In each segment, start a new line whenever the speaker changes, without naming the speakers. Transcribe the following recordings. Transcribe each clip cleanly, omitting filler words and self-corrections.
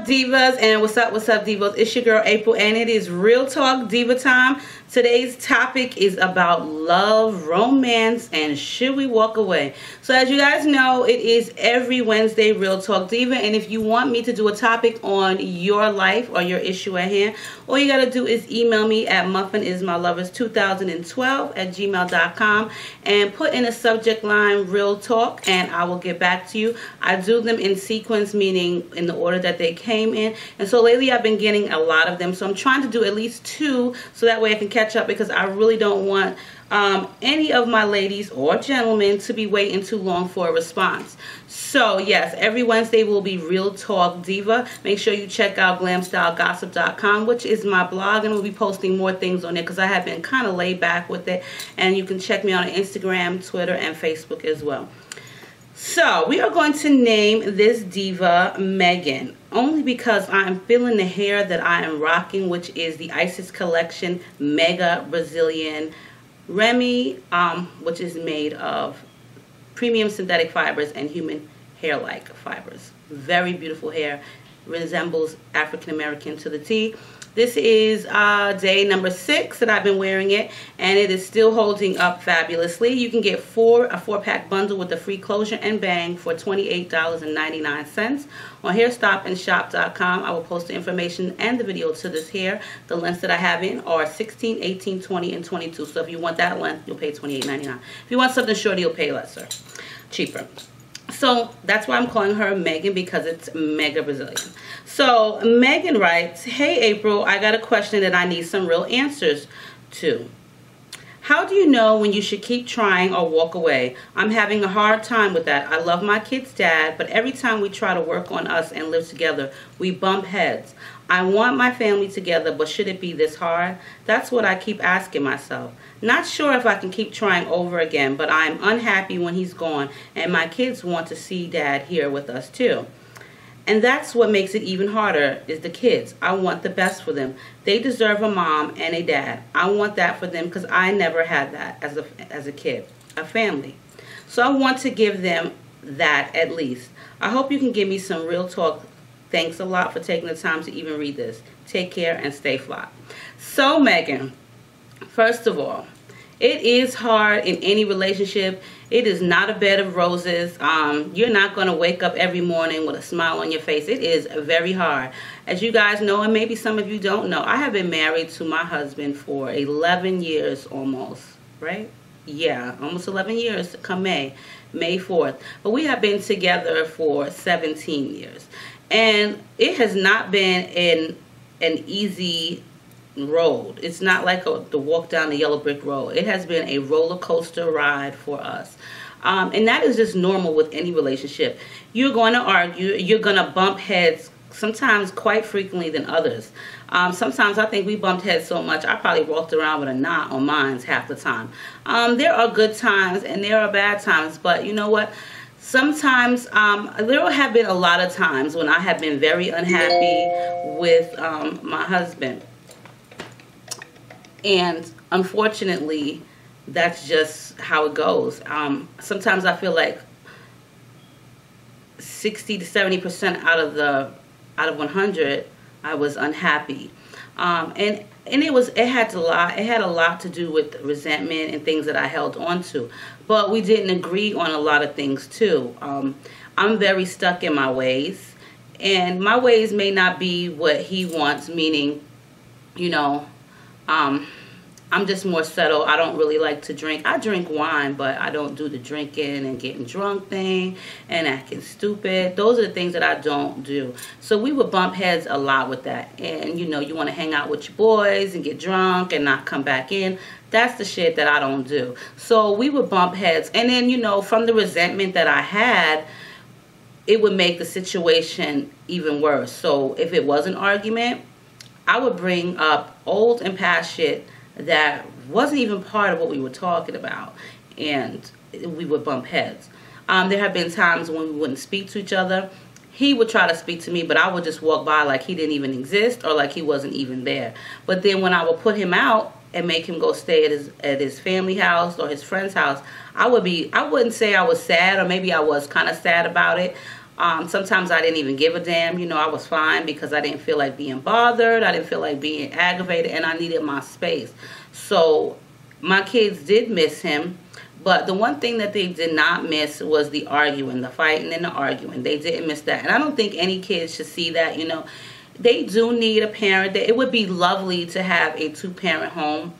divas, and what's up divas? It's your girl April, and it is Real Talk Diva time. Today's topic is about love, romance, and should we walk away? So as you guys know, it is every Wednesday Real Talk Diva, and if you want me to do a topic on your life or your issue at hand, all you gotta do is email me at muffinismylovers2012@gmail.com and put in a subject line Real Talk, and I will get back to you. I do them in sequence, meaning in the order that they came in, and so lately I've been getting a lot of them, so I'm trying to do at least 2 so that way I can catch up, because I really don't want any of my ladies or gentlemen to be waiting too long for a response. So yes, every Wednesday will be Real Talk Diva. Make sure you check out glamstylegossip.com, which is my blog, and we'll be posting more things on there because I have been kind of laid back with it, and you can check me on Instagram, Twitter, and Facebook as well. So we are going to name this diva Megan, only because I'm feeling the hair that I am rocking, which is the Isis Collection Mega Brazilian Remy, which is made of premium synthetic fibers and human hair-like fibers. Very beautiful hair, resembles African American to the T. This is day number 6 that I've been wearing it, and it is still holding up fabulously. You can get a 4-pack bundle with a free closure and bang for $28.99 on hairstopandshop.com. I will post the information and the video to this hair. The lengths that I have in are 16, 18, 20, and 22. So if you want that length, you'll pay $28.99. If you want something shorter, you'll pay lesser, cheaper. So that's why I'm calling her Megan, because it's Mega Brazilian. So Megan writes, "Hey April, I got a question that I need some real answers to. How do you know when you should keep trying or walk away? I'm having a hard time with that. I love my kid's dad, but every time we try to work on us and live together, we bump heads. I want my family together, but should it be this hard? That's what I keep asking myself. Not sure if I can keep trying over again, but I'm unhappy when he's gone, and my kids want to see dad here with us too. And that's what makes it even harder, is the kids. I want the best for them. They deserve a mom and a dad. I want that for them because I never had that as a kid, a family. So I want to give them that at least. I hope you can give me some real talk. Thanks a lot for taking the time to even read this. Take care and stay fly." So Megan, first of all, it is hard in any relationship. It is not a bed of roses. You're not going to wake up every morning with a smile on your face. It is very hard. As you guys know, and maybe some of you don't know, I have been married to my husband for 11 years almost, right? Yeah, almost 11 years come May 4th. But we have been together for 17 years. And it has not been an easy road. It's not like the walk down the yellow brick road. It has been a roller coaster ride for us. And that is just normal with any relationship. You're going to argue. You're going to bump heads, sometimes quite frequently than others. Sometimes I think we bumped heads so much, I probably walked around with a knot on mine half the time. There are good times and there are bad times, but you know what? Sometimes, there have been a lot of times when I have been very unhappy with my husband. And unfortunately, that's just how it goes. Sometimes I feel like 60 to 70% out of 100, I was unhappy. And it had a lot to do with resentment and things that I held on to. But we didn't agree on a lot of things too. I'm very stuck in my ways, and my ways may not be what he wants, meaning, you know, I'm just more settled. I don't really like to drink. I drink wine, but I don't do the drinking and getting drunk thing and acting stupid. Those are the things that I don't do. So we would bump heads a lot with that. And, you know, you want to hang out with your boys and get drunk and not come back in. That's the shit that I don't do. So we would bump heads. And then, you know, from the resentment that I had, it would make the situation even worse. So if it was an argument, I would bring up old and past shit that wasn't even part of what we were talking about, and we would bump heads. There have been times when we wouldn't speak to each other. He would try to speak to me, but I would just walk by like he didn't even exist or like he wasn't even there. But then when I would put him out and make him go stay at his family house or his friend's house, I wouldn't say I was sad, or maybe I was kind of sad about it. Sometimes I didn't even give a damn. You know, I was fine because I didn't feel like being bothered. I didn't feel like being aggravated, and I needed my space. So my kids did miss him. But the one thing that they did not miss was the arguing, the fighting and the arguing. They didn't miss that. And I don't think any kids should see that, you know. They do need a parent. It would be lovely to have a 2-parent home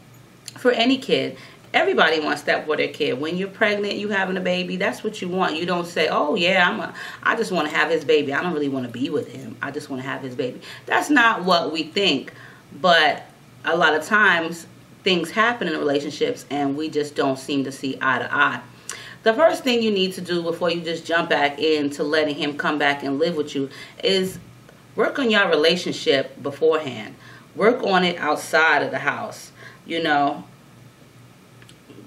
for any kid. Everybody wants that for their kid. When you're pregnant, you having a baby, that's what you want. You don't say, oh yeah, I just want to have his baby. I don't really want to be with him. I just want to have his baby. That's not what we think. But a lot of times things happen in relationships and we just don't seem to see eye to eye. The first thing you need to do before you just jump back into letting him come back and live with you is work on your relationship beforehand. Work on it outside of the house. You know,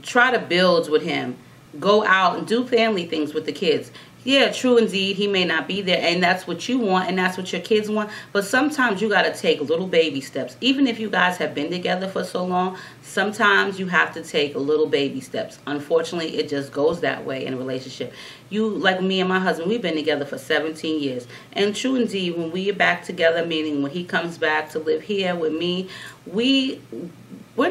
try to build with him. Go out and do family things with the kids. Yeah, true indeed, he may not be there, and that's what you want, and that's what your kids want. But sometimes you got to take little baby steps. Even if you guys have been together for so long, sometimes you have to take little baby steps. Unfortunately, it just goes that way in a relationship. You, like me and my husband, we've been together for 17 years. And true indeed, when we are back together, meaning when he comes back to live here with me, we're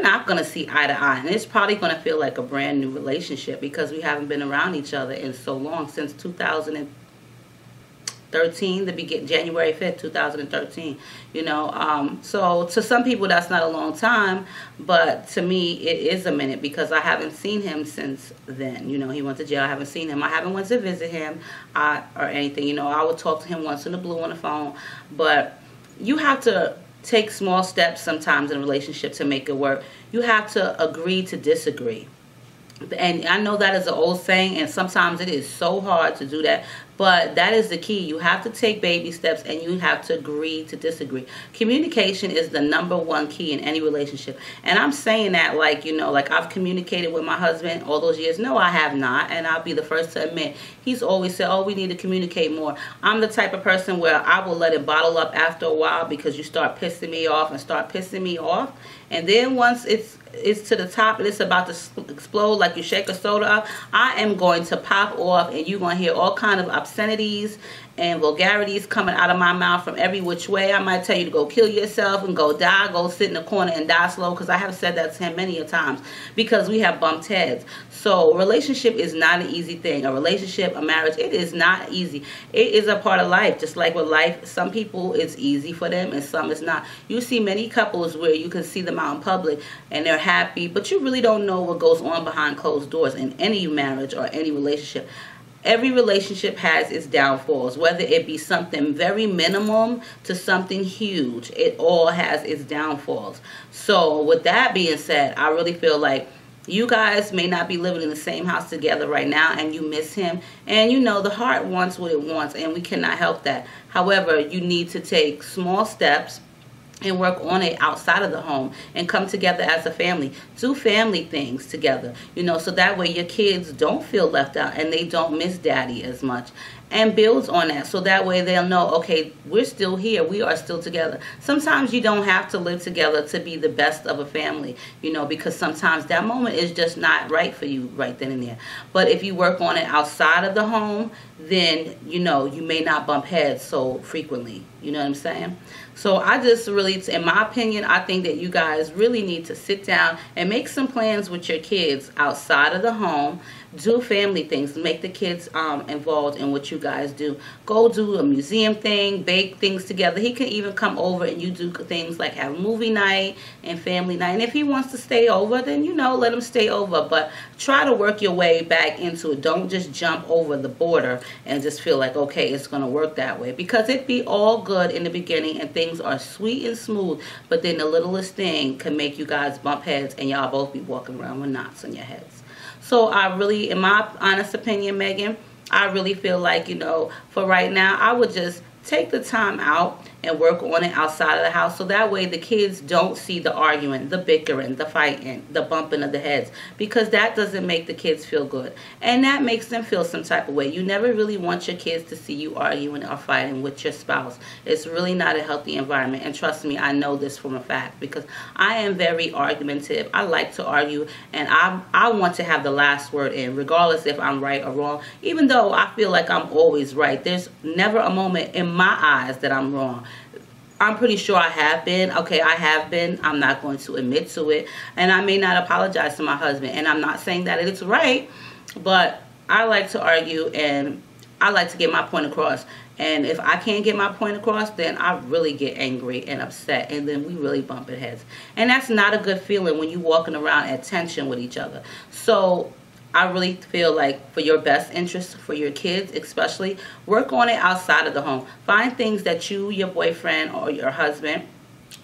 not going to see eye to eye. And it's probably going to feel like a brand new relationship because we haven't been around each other in so long, since 2013, January 5th, 2013. You know, so to some people that's not a long time, but to me it is a minute because I haven't seen him since then. You know, he went to jail. I haven't seen him. I haven't went to visit him or anything. You know, I would talk to him once in the blue on the phone. But you have to take small steps sometimes in a relationship to make it work. You have to agree to disagree. And I know that is an old saying, and sometimes it is so hard to do that. But that is the key. You have to take baby steps, and you have to agree to disagree. Communication is the #1 key in any relationship. And I'm saying that like, you know, like I've communicated with my husband all those years. No, I have not. And I'll be the first to admit, he's always said, oh, we need to communicate more. I'm the type of person where I will let it bottle up after a while because you start pissing me off and start pissing me off. And then once it's to the top and it's about to explode like you shake a soda up, I am going to pop off, and you're going to hear all kind of obscenities and vulgarities coming out of my mouth from every which way. I might tell you to go kill yourself and go die, go sit in the corner and die slow, because I have said that to him many a times because we have bumped heads. So a relationship is not an easy thing. A relationship, a marriage, it is not easy. It is a part of life. Just like with life, some people it's easy for them and some it's not. You see many couples where you can see them out in public and they're happy, but you really don't know what goes on behind closed doors in any marriage or any relationship. Every relationship has its downfalls, whether it be something very minimum to something huge. It all has its downfalls. So with that being said, I really feel like you guys may not be living in the same house together right now, and you miss him. And you know, the heart wants what it wants, and we cannot help that. However, you need to take small steps and work on it outside of the home and come together as a family. Do family things together, you know, so that way your kids don't feel left out and they don't miss daddy as much. And builds on that, so that way they'll know, okay, we're still here, we are still together. Sometimes you don't have to live together to be the best of a family, you know, because sometimes that moment is just not right for you right then and there. But if you work on it outside of the home, then, you know, you may not bump heads so frequently. You know what I'm saying? So I just really, in my opinion, I think that you guys really need to sit down and make some plans with your kids outside of the home. Do family things. Make the kids involved in what you guys do. Go do a museum thing, bake things together. He can even come over and you do things like have movie night and family night. And if he wants to stay over, then, you know, let him stay over. But try to work your way back into it. Don't just jump over the border and just feel like, okay, it's going to work that way. Because it'd be all good in the beginning and things are sweet and smooth. But then the littlest thing can make you guys bump heads and y'all both be walking around with knots on your heads. So I really, in my honest opinion, Megan, I really feel like, you know, for right now, I would just take the time out and work on it outside of the house, so that way the kids don't see the arguing, the bickering, the fighting, the bumping of the heads, because that doesn't make the kids feel good, and that makes them feel some type of way. You never really want your kids to see you arguing or fighting with your spouse. It's really not a healthy environment, and trust me, I know this from a fact, because I am very argumentative. I like to argue, and I want to have the last word in, regardless if I'm right or wrong, even though I feel like I'm always right. There's never a moment in my eyes that I'm wrong. I'm pretty sure I have been. Okay, I have been. I'm not going to admit to it. And I may not apologize to my husband. And I'm not saying that it's right. But I like to argue and I like to get my point across. And if I can't get my point across, then I really get angry and upset. And then we really bump heads. And that's not a good feeling when you're walking around at tension with each other. So I really feel like for your best interest, for your kids especially, work on it outside of the home. Find things that you, your boyfriend or your husband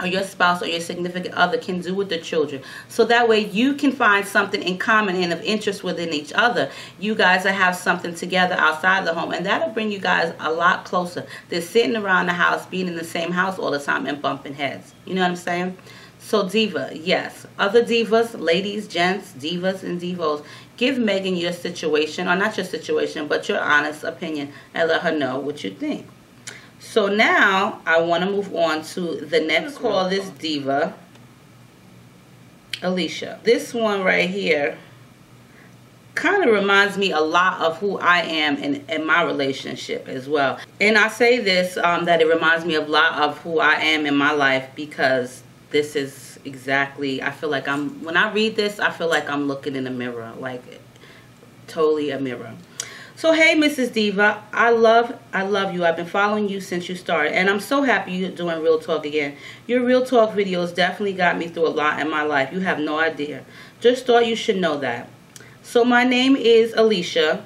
or your spouse or your significant other can do with the children. So that way you can find something in common and of interest within each other. You guys will have something together outside of the home, and that'll bring you guys a lot closer than sitting around the house, being in the same house all the time and bumping heads. You know what I'm saying? So diva, yes. Other divas, ladies, gents, divas, and divos, give Megan your situation, or not your situation, but your honest opinion, and let her know what you think. So now I want to move on to the next. Call this diva Alicia. This one right here kind of reminds me a lot of who I am in my relationship as well. And I say this, that it reminds me a lot of who I am in my life, because this is exactly, I feel like when I read this, I feel like I'm looking in a mirror, like totally a mirror. So hey, Mrs. Diva, I love you. I've been following you since you started, and I'm so happy you're doing Real Talk again. Your Real Talk videos definitely got me through a lot in my life. You have no idea. Just thought you should know that. So my name is Alicia.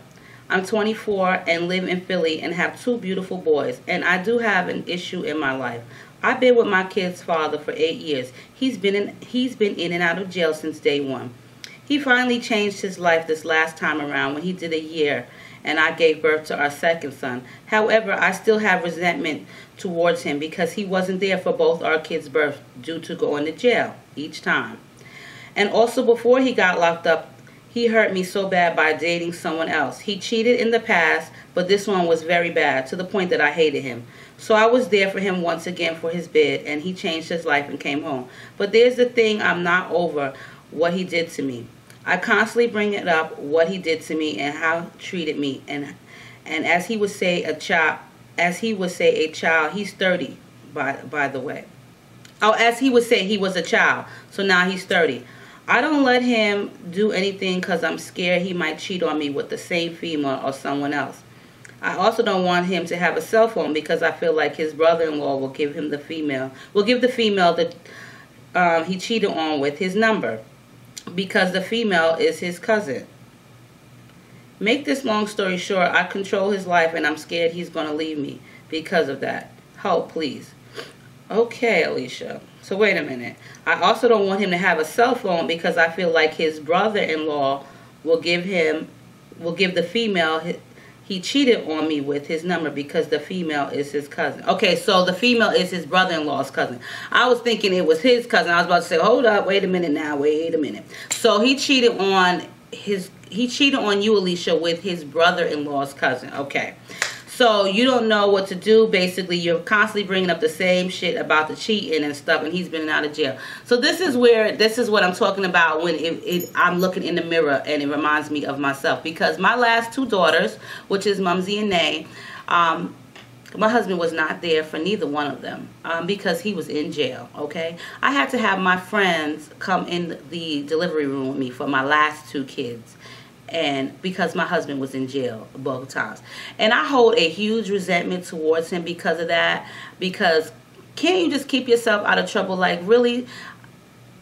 I'm 24 and live in Philly and have 2 beautiful boys, and I do have an issue in my life. I've been with my kid's father for 8 years. He's been in and out of jail since day one. He finally changed his life this last time around when he did a year and I gave birth to our second son. However, I still have resentment towards him because he wasn't there for both our kids' births due to going to jail each time. And also before he got locked up, he hurt me so bad by dating someone else. He cheated in the past, but this one was very bad to the point that I hated him. So I was there for him once again for his bid, and he changed his life and came home. But there's the thing, I'm not over what he did to me. I constantly bring it up, what he did to me and how he treated me. And as he would say, a child, he's 30, by the way. Oh, as he would say, he was a child. So now he's 30. I don't let him do anything because I'm scared he might cheat on me with the same female or someone else. I also don't want him to have a cell phone because I feel like his brother-in-law will give the female that he cheated on with his number, because the female is his cousin. Make this long story short, I control his life and I'm scared he's going to leave me because of that. Help, please. Okay, Alicia. So wait a minute. I also don't want him to have a cell phone because I feel like his brother-in-law will give the female he cheated on me with his number because the female is his cousin. Okay, so the female is his brother-in-law's cousin. I was thinking it was his cousin. I was about to say, hold up, wait a minute now, wait a minute. So he cheated on you, Alicia, with his brother-in-law's cousin. Okay. So you don't know what to do. Basically, you're constantly bringing up the same shit about the cheating and stuff, and he's been out of jail. So this is what I'm talking about when I'm looking in the mirror and it reminds me of myself. Because my last 2 daughters, which is Mumsy and Nay, my husband was not there for neither one of them because he was in jail, okay? I had to have my friends come in the delivery room with me for my last 2 kids. And because my husband was in jail both times. And I hold a huge resentment towards him because of that. Because can't you just keep yourself out of trouble? Like, really?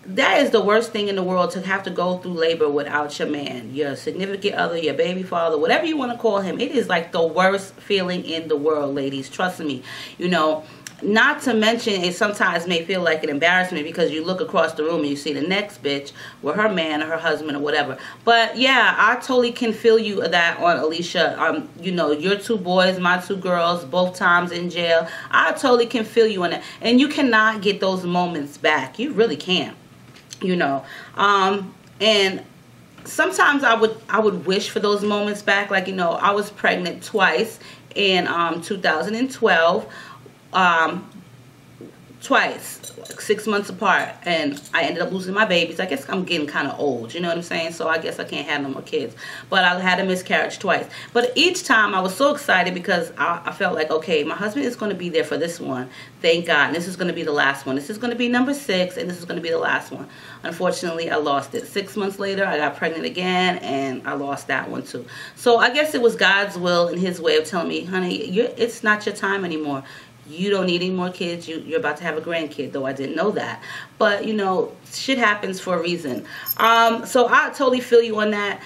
That is the worst thing in the world, to have to go through labor without your man, your significant other, your baby father, whatever you want to call him. It is like the worst feeling in the world, ladies. Trust me. You know, not to mention, it sometimes may feel like an embarrassment because you look across the room and you see the next bitch with her man or her husband or whatever. But yeah, I totally can feel you that on Alicia. You know, your 2 boys, my 2 girls, both times in jail. I totally can feel you on that. And you cannot get those moments back. You really can't. You know. And sometimes I would wish for those moments back. Like, you know, I was pregnant twice in 2012. Twice, 6 months apart, and I ended up losing my babies. I guess I'm getting kind of old, you know what I'm saying? So I guess I can't have no more kids. But I had a miscarriage twice. But each time I was so excited because I felt like, okay, my husband is going to be there for this one. Thank God. And this is going to be the last one. This is going to be number 6, and this is going to be the last one. Unfortunately, I lost it. 6 months later, I got pregnant again, and I lost that one too. So I guess it was God's will and his way of telling me, honey, it's not your time anymore. You don't need any more kids. You're about to have a grandkid, though I didn't know that. But, you know, shit happens for a reason. So I totally feel you on that.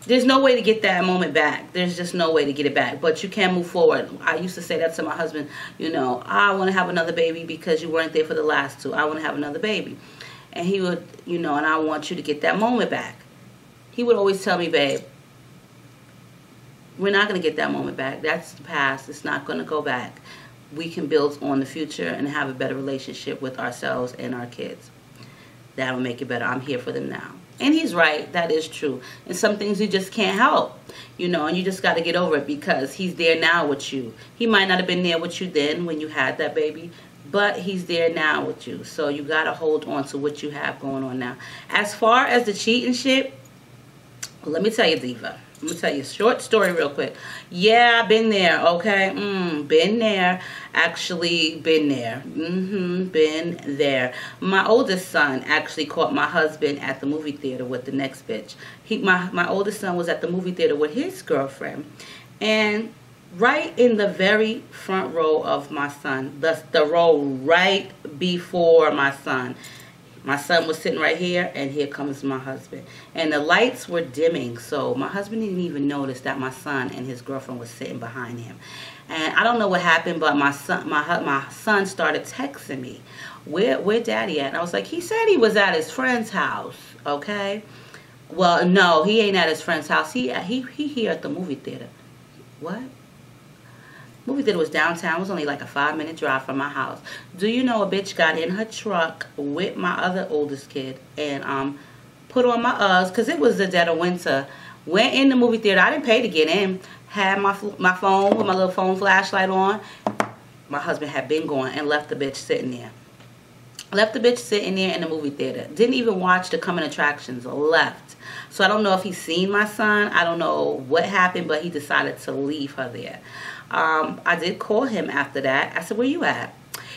There's no way to get that moment back. There's just no way to get it back. But you can move forward. I used to say that to my husband, you know, I want to have another baby because you weren't there for the last 2. I want to have another baby. And he would, you know, and I want you to get that moment back. He would always tell me, babe, we're not going to get that moment back. That's the past. It's not going to go back. We can build on the future and have a better relationship with ourselves and our kids. That'll make it better. I'm here for them now. And he's right. That is true. And some things you just can't help, you know, and you just got to get over it because he's there now with you. He might not have been there with you then when you had that baby, but he's there now with you. So you got to hold on to what you have going on now. As far as the cheating shit, well, let me tell you, Diva. I'm going to tell you a short story real quick. Yeah, I've been there, okay? Been there. Actually, been there. Been there. My oldest son actually caught my husband at the movie theater with the next bitch. My oldest son was at the movie theater with his girlfriend. And right in the very front row of my son, the row right before my son was sitting right here, and here comes my husband. And the lights were dimming, so my husband didn't even notice that my son and his girlfriend was sitting behind him. And I don't know what happened, but my son started texting me, where daddy at? And I was like, he said he was at his friend's house, okay? Well, no, he ain't at his friend's house. He here at the movie theater. What? Movie theater was downtown. It was only like a 5-minute drive from my house. Do you know a bitch got in her truck with my other oldest kid and put on my Uggs, because it was the dead of winter, went in the movie theater. I didn't pay to get in. Had my phone with my little phone flashlight on. My husband had been going and left the bitch sitting there. Left the bitch sitting there in the movie theater. Didn't even watch the coming attractions. Left. So I don't know if he's seen my son. I don't know what happened, but he decided to leave her there. I did call him after that. I said, where you at?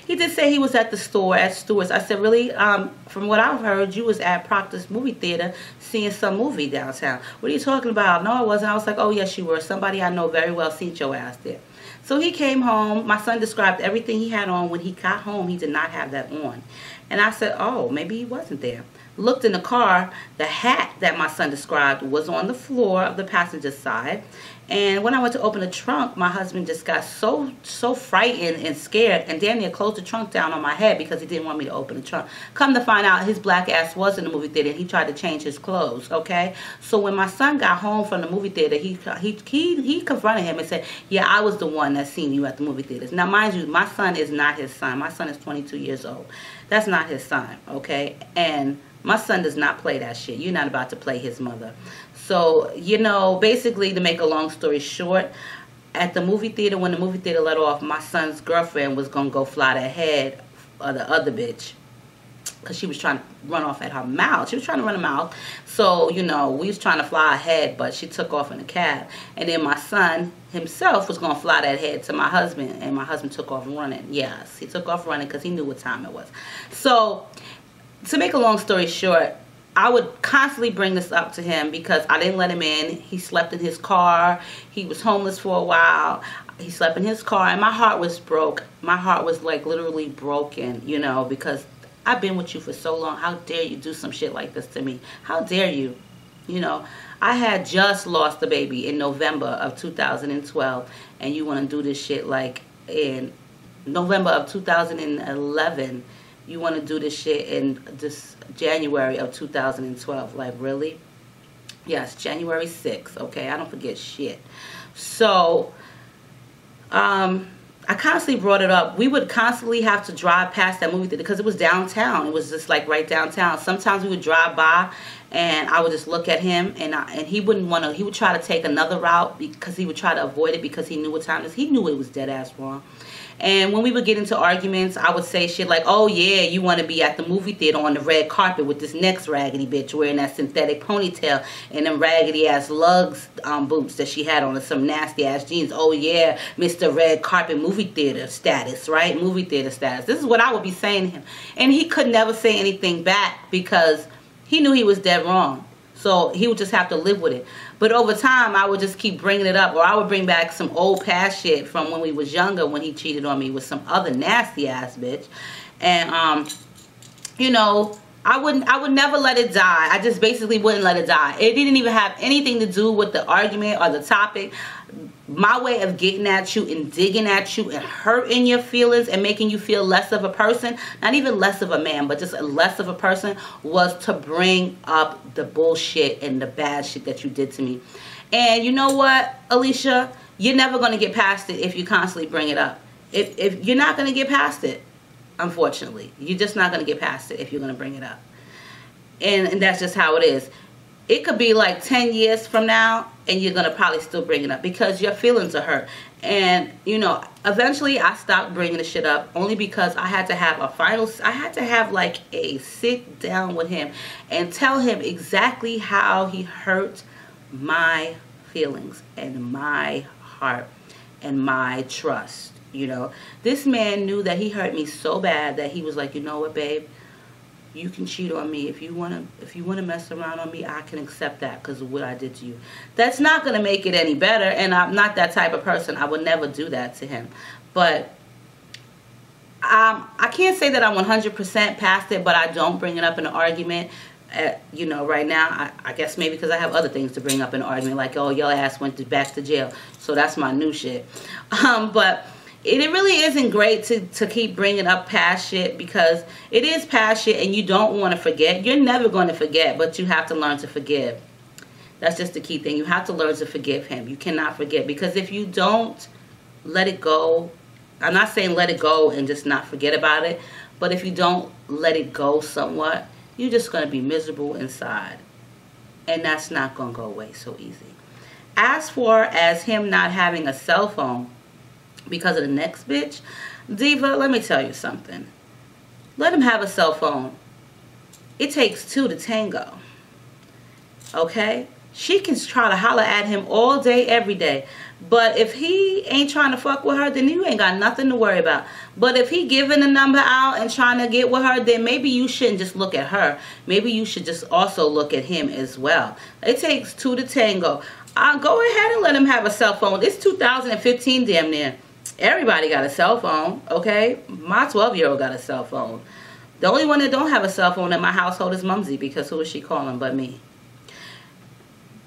He did say he was at the store, at Stewart's. I said, really? From what I've heard, you was at Proctor's movie theater seeing some movie downtown. What are you talking about? No, I wasn't. I was like, oh, yes, you were. Somebody I know very well seen your ass there. So he came home. My son described everything he had on. When he got home, he did not have that on. And I said, oh, maybe he wasn't there. Looked in the car. The hat that my son described was on the floor of the passenger side. And when I went to open the trunk, my husband just got so frightened and scared and damn near closed the trunk down on my head because he didn't want me to open the trunk. Come to find out, his black ass was in the movie theater and he tried to change his clothes, okay? So when my son got home from the movie theater, he confronted him and said, yeah, I was the one that seen you at the movie theaters. Now, mind you, my son is not his son. My son is 22 years old. That's not his son, okay? And my son does not play that shit. You're not about to play his mother. So, you know, basically, to make a long story short, at the movie theater, when the movie theater let off, my son's girlfriend was going to go fly the head of the other bitch. Because she was trying to run off at her mouth. She was trying to run her mouth. So, you know, we was trying to fly ahead, but she took off in a cab. And then my son himself was going to fly that head to my husband. And my husband took off running. Yes, he took off running because he knew what time it was. So, to make a long story short, I would constantly bring this up to him because I didn't let him in. He slept in his car. He was homeless for a while. He slept in his car, and my heart was broke. My heart was like literally broken, you know, because I've been with you for so long. How dare you do some shit like this to me? How dare you? You know, I had just lost the baby in November of 2012, and you want to do this shit like in November of 2011. You want to do this shit in this January of 2012. Like, really? Yes, January 6th. Okay, I don't forget shit. So, I constantly brought it up. We would constantly have to drive past that movie theater because it was downtown. It was just like right downtown. Sometimes we would drive by and I would just look at him and he wouldn't want to, he would try to take another route because he would try to avoid it because he knew what time it is. He knew it was dead ass wrong. And when we would get into arguments, I would say shit like, oh yeah, you want to be at the movie theater on the red carpet with this next raggedy bitch wearing that synthetic ponytail and them raggedy ass lugs boots that she had on and some nasty ass jeans. Oh yeah, Mr. Red Carpet movie theater status, right? Movie theater status. This is what I would be saying to him. And he could never say anything back because he knew he was dead wrong. So he would just have to live with it. But over time, I would just keep bringing it up. Or I would bring back some old past shit from when we was younger when he cheated on me with some other nasty ass bitch. And, you know, I would never let it die. I just basically wouldn't let it die. It didn't even have anything to do with the argument or the topic. My way of getting at you and digging at you and hurting your feelings and making you feel less of a person, not even less of a man, but just less of a person, was to bring up the bullshit and the bad shit that you did to me. And you know what, Alicia? You're never going to get past it if you constantly bring it up. If you're not going to get past it, unfortunately. You're just not going to get past it if you're going to bring it up. And that's just how it is. It could be like 10 years from now and you're going to probably still bring it up because your feelings are hurt. And, you know, eventually I stopped bringing the shit up only because I had to have I had to have like a sit down with him and tell him exactly how he hurt my feelings and my heart and my trust. You know, this man knew that he hurt me so bad that he was like, you know what, babe? You can cheat on me if you wanna mess around on me. I can accept that because of what I did to you. That's not gonna make it any better, and I'm not that type of person. I would never do that to him. But I can't say that I'm 100% past it, but I don't bring it up in an argument. You know, right now, I guess maybe because I have other things to bring up in an argument, like, oh, your ass went back to jail, so that's my new shit. But it really isn't great to keep bringing up past shit because it is past shit and you don't want to forget. You're never going to forget, but you have to learn to forgive. That's just the key thing. You have to learn to forgive him. You cannot forget because if you don't let it go, I'm not saying let it go and just not forget about it, but if you don't let it go somewhat, you're just going to be miserable inside. And that's not going to go away so easy. As far as him not having a cell phone, because of the next bitch, Diva, let me tell you something. Let him have a cell phone. It takes two to tango. Okay? She can try to holler at him all day, every day. But if he ain't trying to fuck with her, then you ain't got nothing to worry about. But if he giving the number out and trying to get with her, then maybe you shouldn't just look at her. Maybe you should just also look at him as well. It takes two to tango. Go ahead and let him have a cell phone. It's 2015 damn near. Everybody got a cell phone, okay? My 12-year-old got a cell phone. The only one that don't have a cell phone in my household is Mumsy, because who is she calling but me?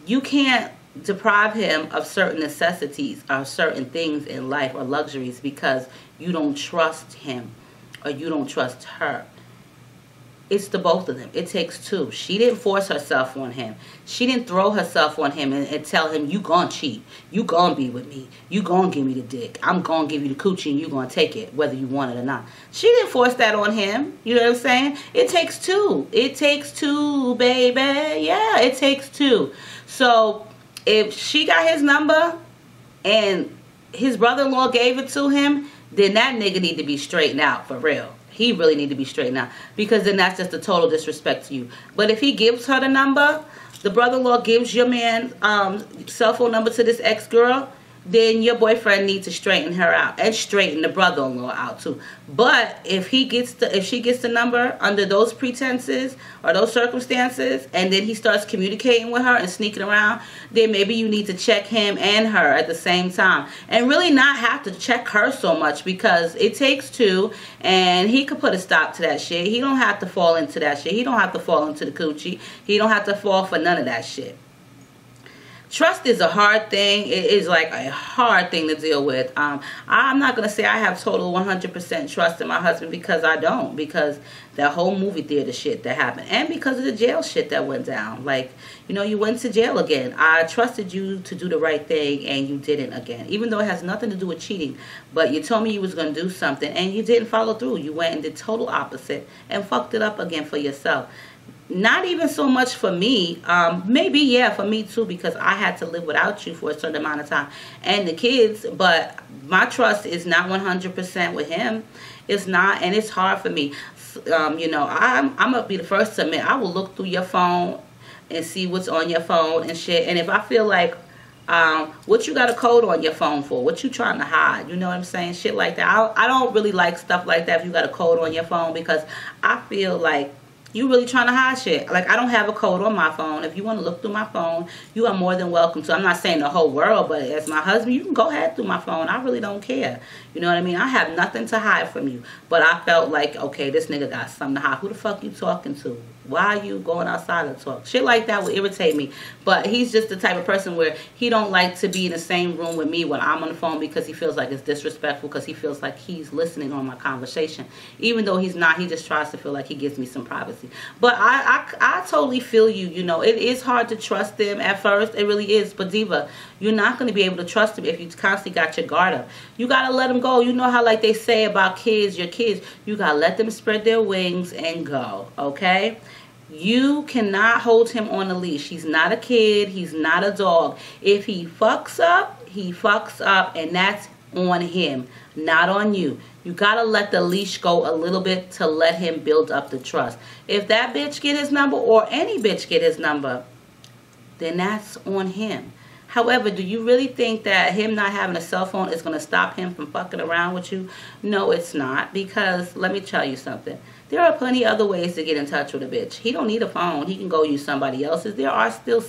You can't deprive him of certain necessities or certain things in life or luxuries because you don't trust him or you don't trust her. It's the both of them. It takes two. She didn't force herself on him. She didn't throw herself on him and tell him, you gonna cheat. You gonna be with me. You gonna give me the dick. I'm gonna give you the coochie and you gonna take it, whether you want it or not. She didn't force that on him. You know what I'm saying? It takes two. It takes two, baby. Yeah, it takes two. So if she got his number and his brother-in-law gave it to him, then that nigga need to be straightened out for real. He really need to be straightened out because then that's just a total disrespect to you. But if he gives her the number, the brother-in-law gives your man cell phone number to this ex-girl, then your boyfriend needs to straighten her out and straighten the brother-in-law out too. But if she gets the number under those pretenses or those circumstances, and then he starts communicating with her and sneaking around, then maybe you need to check him and her at the same time, and really not have to check her so much because it takes two, and he could put a stop to that shit. He don't have to fall into that shit. He don't have to fall into the coochie. He don't have to fall for none of that shit. Trust is a hard thing. It is like a hard thing to deal with. I'm not going to say I have total 100% trust in my husband, because I don't. Because that whole movie theater shit that happened. And because of the jail shit that went down. Like, you know, you went to jail again. I trusted you to do the right thing and you didn't again. Even though it has nothing to do with cheating. But you told me you was going to do something and you didn't follow through. You went and did total opposite and fucked it up again for yourself. Not even so much for me. Maybe, yeah, for me too, because I had to live without you for a certain amount of time. And the kids, but my trust is not 100% with him. It's not, and it's hard for me. You know, I'm going to be the first to admit, I will look through your phone and see what's on your phone and shit. And if I feel like, what you got a code on your phone for? What you trying to hide? You know what I'm saying? Shit like that. I don't really like stuff like that if you got a code on your phone, because I feel like you really trying to hide shit. Like, I don't have a code on my phone. If you want to look through my phone, you are more than welcome to. I'm not saying the whole world, but as my husband, you can go ahead through my phone. I really don't care. You know what I mean? I have nothing to hide from you. But I felt like, okay, this nigga got something to hide. Who the fuck you talking to? Why are you going outside to talk? Shit like that would irritate me. But he's just the type of person where he don't like to be in the same room with me when I'm on the phone, because he feels like it's disrespectful, because he feels like he's listening on my conversation. Even though he's not, he just tries to feel like he gives me some privacy. But I totally feel you. You know, it is hard to trust them at first. It really is. But Diva, you're not going to be able to trust them if you constantly got your guard up. You got to let them go. You know how, like they say about kids, your kids, you got to let them spread their wings and go, okay? You cannot hold him on a leash. He's not a kid. He's not a dog. If he fucks up, he fucks up, and that's on him, not on you. You gotta let the leash go a little bit to let him build up the trust. If that bitch get his number, or any bitch get his number, then that's on him. However, do you really think that him not having a cell phone is going to stop him from fucking around with you? No, it's not. Because let me tell you something. There are plenty other ways to get in touch with a bitch. He don't need a phone. He can go use somebody else's. There are still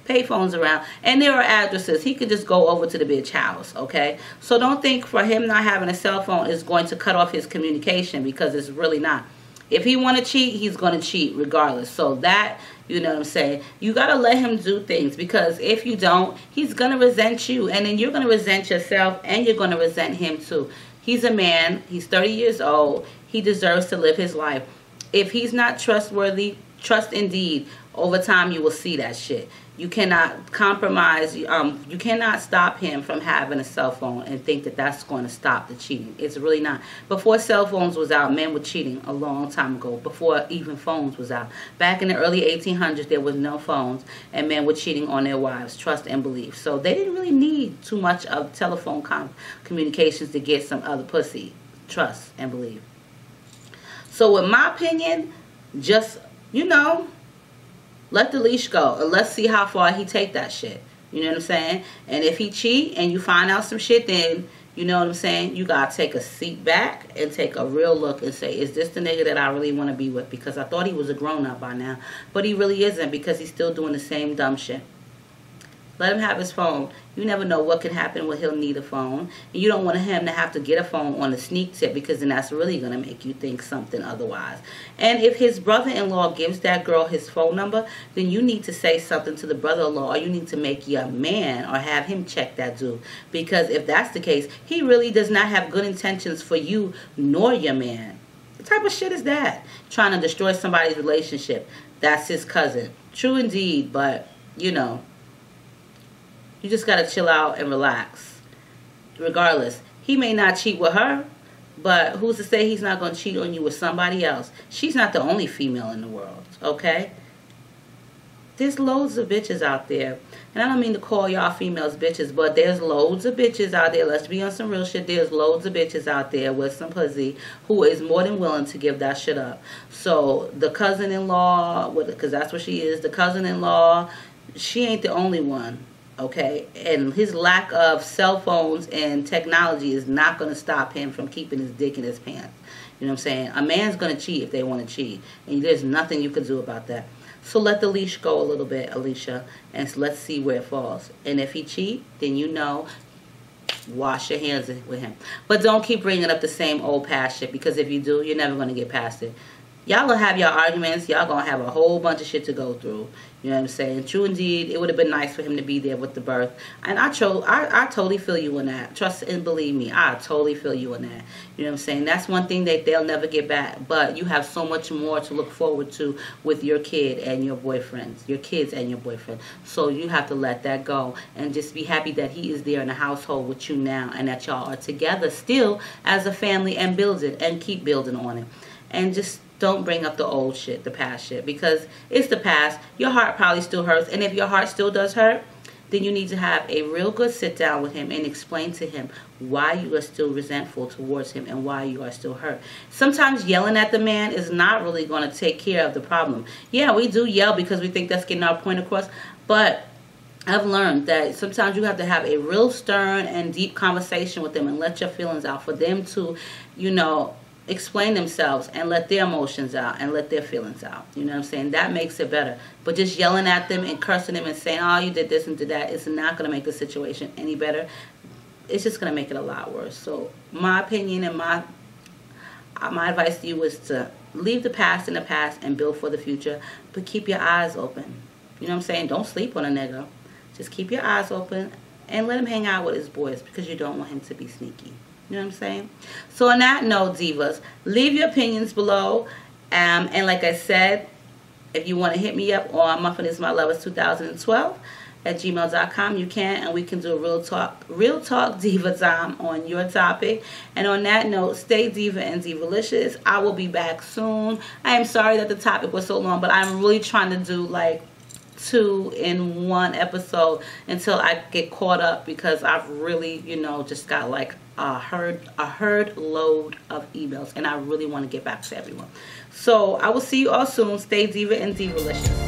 pay phones around. And there are addresses. He could just go over to the bitch house, okay? So don't think for him not having a cell phone is going to cut off his communication, because it's really not. If he want to cheat, he's going to cheat regardless. So that, you know what I'm saying, you got to let him do things, because if you don't, he's going to resent you. And then you're going to resent yourself, and you're going to resent him too. He's a man. He's 30 years old. He deserves to live his life. If he's not trustworthy, trust indeed. Over time, you will see that shit. You cannot compromise. You cannot stop him from having a cell phone and think that that's going to stop the cheating. It's really not. Before cell phones was out, men were cheating a long time ago. Before even phones was out. Back in the early 1800s, there was no phones, and men were cheating on their wives. Trust and belief. So they didn't really need too much of telephone communications to get some other pussy. Trust and believe. So in my opinion, just, you know, let the leash go, and let's see how far he take that shit. You know what I'm saying? And if he cheat and you find out some shit, then, you know what I'm saying, you got to take a seat back and take a real look and say, is this the nigga that I really want to be with? Because I thought he was a grown-up by now. But he really isn't, because he's still doing the same dumb shit. Let him have his phone. You never know what can happen when he'll need a phone. And you don't want him to have to get a phone on a sneak tip, because then that's really going to make you think something otherwise. And if his brother-in-law gives that girl his phone number, then you need to say something to the brother-in-law, or you need to make your man or have him check that dude. Because if that's the case, he really does not have good intentions for you nor your man. What type of shit is that? Trying to destroy somebody's relationship. That's his cousin. True indeed, but, you know, you just got to chill out and relax. Regardless, he may not cheat with her, but who's to say he's not going to cheat on you with somebody else? She's not the only female in the world, okay? There's loads of bitches out there. And I don't mean to call y'all females bitches, but there's loads of bitches out there. Let's be on some real shit. There's loads of bitches out there with some pussy who is more than willing to give that shit up. So the cousin-in-law, because that's what she is, the cousin-in-law, she ain't the only one. Okay, and his lack of cell phones and technology is not going to stop him from keeping his dick in his pants. You know what I'm saying? A man's going to cheat if they want to cheat, and there's nothing you can do about that. So let the leash go a little bit, Alicia, and let's see where it falls. And if he cheat, then you know, wash your hands with him. But don't keep bringing up the same old past shit, because if you do, you're never going to get past it. y'all will have your arguments. Y'all gonna have a whole bunch of shit to go through. You know what I'm saying? True indeed, it would have been nice for him to be there with the birth. And I totally feel you in that. Trust and believe me, I totally feel you in that. You know what I'm saying? That's one thing that they'll never get back. But you have so much more to look forward to with your kid and your boyfriend. Your kids and your boyfriend. So you have to let that go. And just be happy that he is there in the household with you now. And that y'all are together still as a family and build it. And keep building on it. And just don't bring up the old shit, the past shit, because it's the past. Your heart probably still hurts, and if your heart still does hurt, then you need to have a real good sit down with him and explain to him why you are still resentful towards him and why you are still hurt. Sometimes yelling at the man is not really going to take care of the problem. Yeah, we do yell because we think that's getting our point across, but I've learned that sometimes you have to have a real stern and deep conversation with them and let your feelings out for them to, you know, explain themselves and let their emotions out and let their feelings out. You know what I'm saying? That makes it better. But just yelling at them and cursing them and saying, oh, you did this and did that, is not going to make the situation any better. It's just going to make it a lot worse. So my opinion and my advice to you is to leave the past in the past and build for the future, but keep your eyes open. You know what I'm saying? Don't sleep on a nigga. Just keep your eyes open and let him hang out with his boys, because you don't want him to be sneaky. You know what I'm saying? So on that note, divas, leave your opinions below. And like I said, if you want to hit me up on muffinismylovers2012 at gmail.com, you can, and we can do a real talk diva time on your topic. And on that note, stay diva and divalicious. I will be back soon. I am sorry that the topic was so long, but I'm really trying to do like 2 in 1 episode until I get caught up, because I've really, you know, just got like a herd load of emails, and I really want to get back to everyone. So I will see you all soon. Stay diva and divalicious.